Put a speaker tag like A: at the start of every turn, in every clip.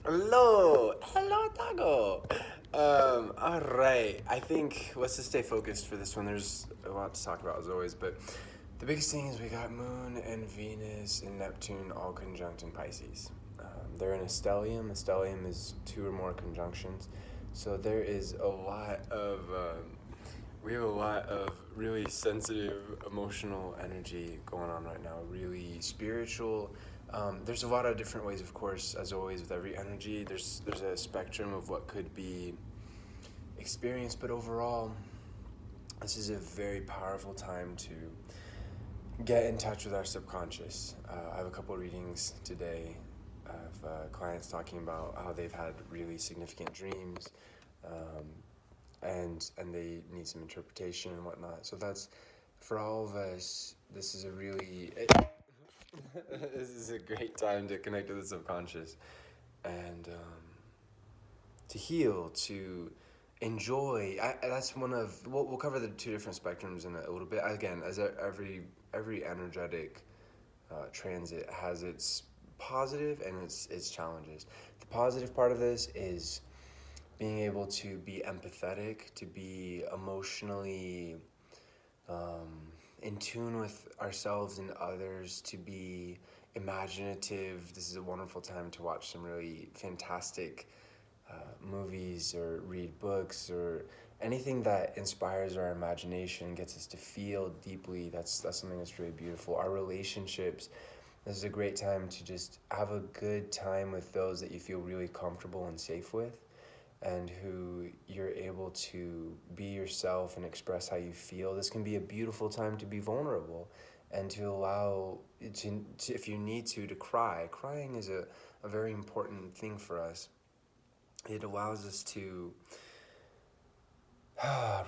A: Hello, Tago. All right. I think let's just stay focused for this one. There's a lot to talk about as always, but the biggest thing is we got Moon and Venus and Neptune all conjunct in Pisces. They're in a stellium. A stellium is two or more conjunctions, so there is a lot of we have a lot of really sensitive, emotional energy going on right now. Really spiritual. There's a lot of different ways, of course, as always with every energy. There's a spectrum of what could be experienced, but overall, this is a very powerful time to get in touch with our subconscious. I have a couple readings today of clients talking about how they've had really significant dreams, um, and they need some interpretation and whatnot. So that's for all of us. This is a really this is a great time to connect with the subconscious and to heal, to enjoy. That's one of we'll cover the two different spectrums in a little bit. Again, as every energetic transit has its positive and its challenges. The positive part of this is being able to be empathetic, to be emotionally in tune with ourselves and others, to be imaginative. This is a wonderful time to watch some really fantastic movies or read books or anything that inspires our imagination and gets us to feel deeply. That's something that's really beautiful. Our relationships. This is a great time to just have a good time with those that you feel really comfortable and safe with, and who you're able to be yourself and express how you feel. This can be a beautiful time to be vulnerable and to allow, to if you need to cry. Crying is a very important thing for us. It allows us to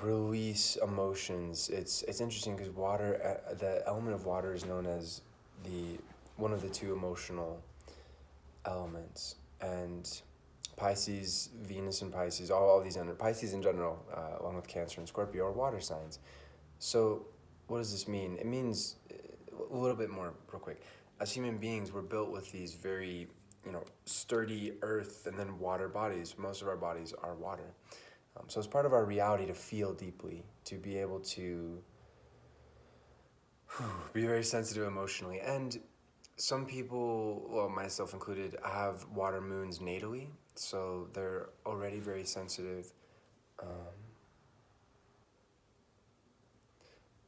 A: release emotions. It's interesting because water, the element of water is known as the one of the two emotional elements, and Pisces, Venus and Pisces, all these under Pisces in general, along with Cancer and Scorpio, are water signs. So, what does this mean? It means a little bit more, real quick. As human beings, we're built with these very, sturdy earth and then water bodies. Most of our bodies are water. So it's part of our reality to feel deeply, to be able to be very sensitive emotionally. And some people, well, myself included, have water moons natally, so they're already very sensitive. Um,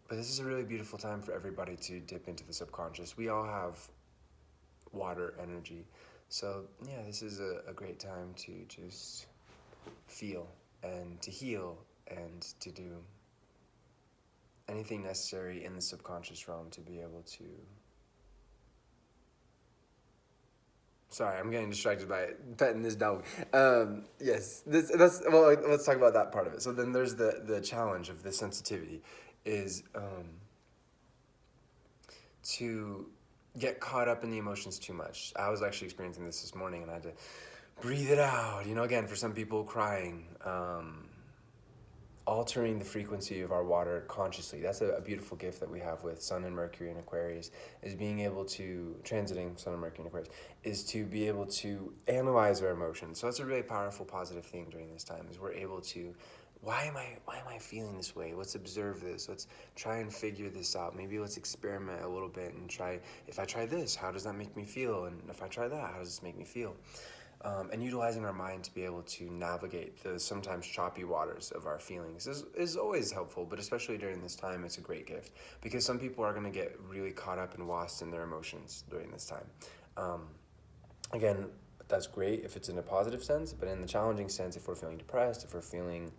A: but this is a really beautiful time for everybody to dip into the subconscious. We all have water energy. So, yeah, this is a great time to just feel and to heal and to do anything necessary in the subconscious realm to be able to. Sorry, I'm getting distracted by petting this dog. Yes, that's well. Let's talk about that part of it. So then there's the challenge of the sensitivity, is to get caught up in the emotions too much. I was actually experiencing this morning, and I had to breathe it out. Again, for some people, crying, altering the frequency of our water consciously. That's a beautiful gift that we have with Sun and Mercury in Aquarius, is being able to, transiting Sun and Mercury in Aquarius, is to be able to analyze our emotions. So that's a really powerful, positive thing during this time, is we're able to, why am I feeling this way? Let's observe this. Let's try and figure this out. Maybe let's experiment a little bit and try, if I try this, how does that make me feel? And if I try that, how does this make me feel? And utilizing our mind to be able to navigate the sometimes choppy waters of our feelings is always helpful, but especially during this time, it's a great gift, because some people are going to get really caught up and lost in their emotions during this time. Um, Again, that's great if it's in a positive sense, but in the challenging sense, if we're feeling depressed, if we're feeling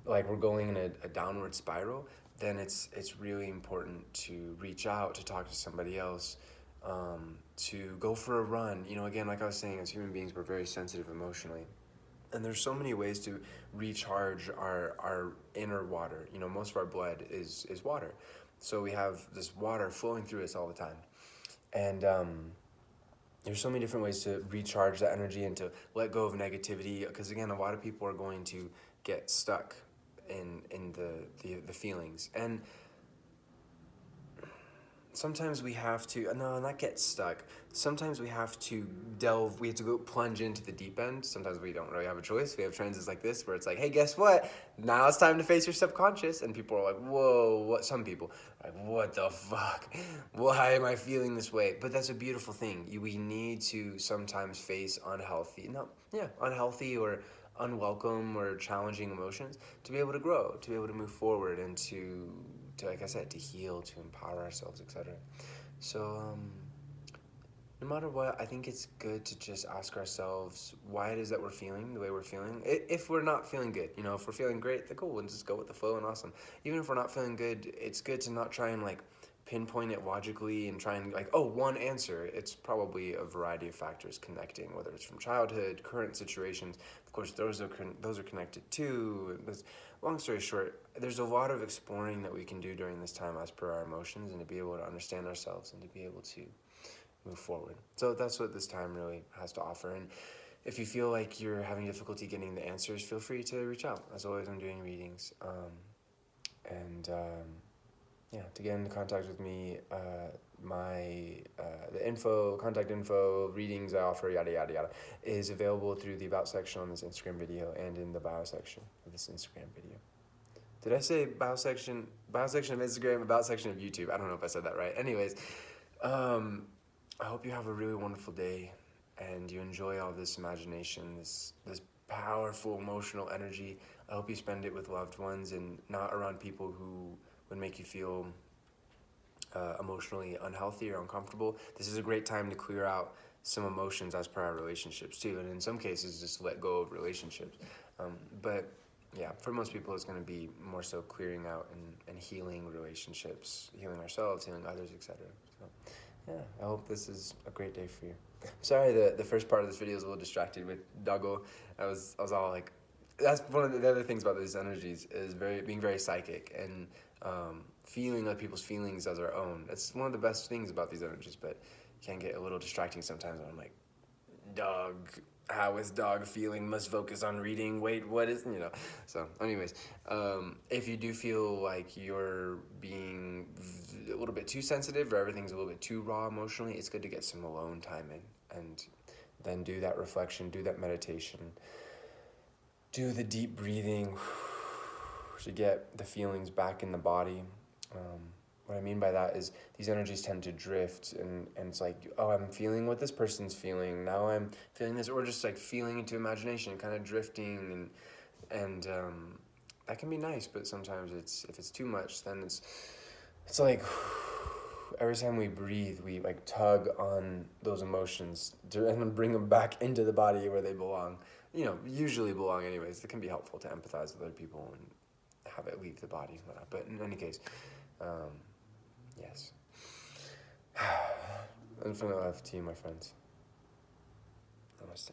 A: like we're going in a downward spiral, then it's really important to reach out, to talk to somebody else, to go for a run. Again, like I was saying, as human beings, we're very sensitive emotionally. And there's so many ways to recharge our inner water. Most of our blood is water. So we have this water flowing through us all the time. And there's so many different ways to recharge that energy and to let go of negativity. Because again, a lot of people are going to get stuck in the feelings. And sometimes we have to, no, not get stuck. Sometimes we have to we have to go plunge into the deep end. Sometimes we don't really have a choice. We have transits like this where it's like, hey, guess what? Now it's time to face your subconscious. And people are like, whoa, what? Some people are like, what the fuck? Why am I feeling this way? But that's a beautiful thing. We need to sometimes face unhealthy or unwelcome or challenging emotions to be able to grow, to be able to move forward, and to like I said, to heal, to empower ourselves, etc. So no matter what, I think it's good to just ask ourselves why it is that we're feeling the way we're feeling. If we're not feeling good, if we're feeling great, then cool, we'll just go with the flow and awesome. Even if we're not feeling good, it's good to not try and like pinpoint it logically and try and like, oh, one answer. It's probably a variety of factors connecting, whether it's from childhood, current situations. Of course, those are connected too. Long story short, there's a lot of exploring that we can do during this time as per our emotions, and to be able to understand ourselves and to be able to move forward. So that's what this time really has to offer. And if you feel like you're having difficulty getting the answers, feel free to reach out. As always, I'm doing readings. To get into contact with me, the contact info, readings I offer, yada yada yada, is available through the about section on this Instagram video and in the bio section of this Instagram video. Did I say bio section of Instagram, about section of YouTube? I don't know if I said that right. Anyways, I hope you have a really wonderful day and you enjoy all this imagination, this powerful emotional energy. I hope you spend it with loved ones and not around people who would make you feel emotionally unhealthy or uncomfortable. This is a great time to clear out some emotions as per our relationships too, and in some cases just let go of relationships. But yeah, for most people it's going to be more so clearing out and healing relationships, healing ourselves, healing others, etc. So yeah, I hope this is a great day for you. Sorry, the first part of this video is a little distracted with doggo. I was all like, that's one of the other things about these energies is being very psychic and feeling other people's feelings as our own. That's one of the best things about these energies, but it can get a little distracting sometimes when I'm like, dog, how is dog feeling? Must focus on reading. Wait, what is, So anyways, if you do feel like you're being a little bit too sensitive or everything's a little bit too raw emotionally, it's good to get some alone time in and then do that reflection, do that meditation, do the deep breathing to get the feelings back in the body. What I mean by that is these energies tend to drift and it's like, oh, I'm feeling what this person's feeling. Now I'm feeling this, or just like feeling into imagination, kind of drifting and that can be nice, but sometimes if it's too much, then it's like every time we breathe, we like tug on those emotions and then bring them back into the body where they belong. Usually belong anyways. It can be helpful to empathize with other people and have it leave the body and whatnot. But in any case, yes. Infinite love to you, my friends. Namaste.